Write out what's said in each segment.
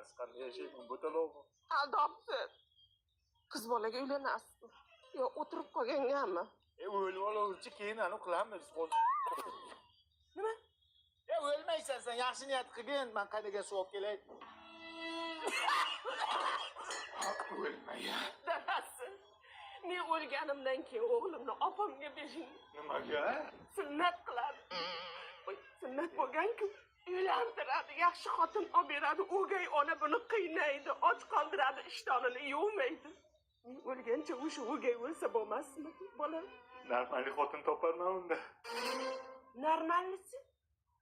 Siz qanday yashayman bu to'lovmi? Aldabsiz. Qiz bolaga uylanasizmi? Yo, o'tirib qolgangami? O'lib olaverchi, keyin anu qilamiz. Nima? O'lmaysan sen, yaxshi niyat qilgin, men qaydaga suv olib kelay. O'lmagan. Dadasi, men o'lganimdan keyin o'g'limni opamga bering. Nimaga? Sunnat qiladi. Sunnat bo'lgan-ku, uylantiradi, yaxshi xotin olib beradi, o'gay ona buni qiynaydi, och qoldiradi, ishtonini yuvmaydi. Men o'lgancha o'sha o'gay o'lsa bo'lmasmi, bola? Normalniy xotin toparman unda. Normallisi?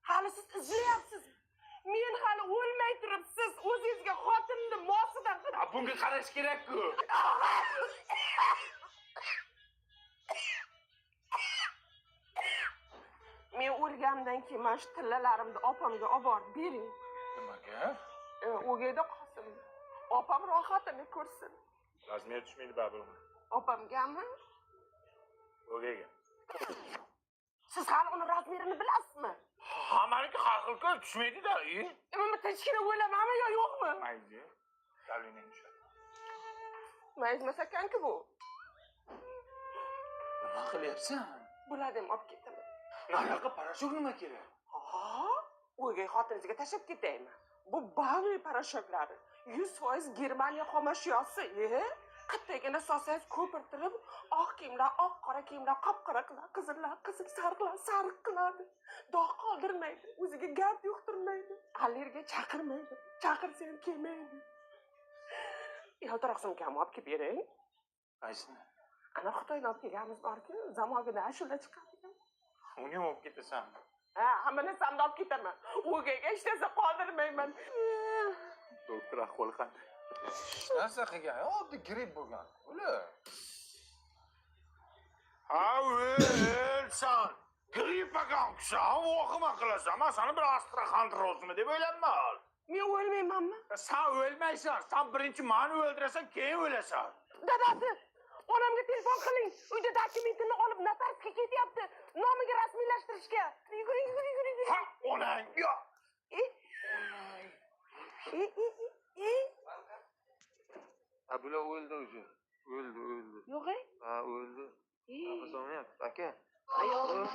Hali siz izlayapsiz. Men hali o'lmay turib siz o'zingizga xotinni mosidan qilib. Bunga qarash kerak-ku. Men o'lganimdan keyin mana shu tillalarimni opamga olib borib bering. Nimaga? O'gayda qolsin. Opam rohatini ko'rsin. Razmer tushmaydi baribir. Opamgami? O'gayga. Siz hali uni razmerini bilasizmi? Hammaniki har xil tushmaydi-da. Men tinchgina o'lamanmi yo yo'qmi? Mayli. Dalini tushadi. Mayzmas ekan-ku bu. Nima qilyapsan? Bularni olib ketaman. Nariyoqqa parashok nima kerak? O'gay xotiningizga tashlab ketaymi? Bu Bavli parashoklari 100% Germaniya xomashyosi. Qattagina solsangiz ko'pirtirib, oq kiyimlar oq, qora kiyimlar qop-qora qiladi, qizillar qizil, sariqlar sariq qiladi. Dog' qoldirmaydi, o'ziga gard yuqtirmaydi, allergiya chaqirmaydi, chaqirsa ham kelmaydi. Yaltiroq sumkani olib kelib bering. Qaysini? Ana Xitoydan olib kelganimiz bor-ku, zamonaviy ashula chiqadi. Uni ham olib ketasanmi? Hamma narsamni olib ketaman. O'gayga hech narsa qoldirmayman. Doktor ahvoli qanday? Narsa qilgan, oddiy gripp bo'lgan. Uli. O'lsan. Grippaga o'xshab voqima qilasan. Men seni bir astraxandrozmi deb o'ylanman. Men o'lmaymanmi? Sen o'lmaysan. Sen birinchi meni o'ldirasan, keyin o'lasan. Dadasi, onamga telefon qiling. Uyda dokumentini olib notarsga ketyapti. Nomiga rasmiylashtirishga. Yuguring. Ha, onang yo'q. Bular o'ldi o'zi. O'ldi. Yo'q-ey? Ha, o'ldi. Nafas olmayapti. Aka. Ayol.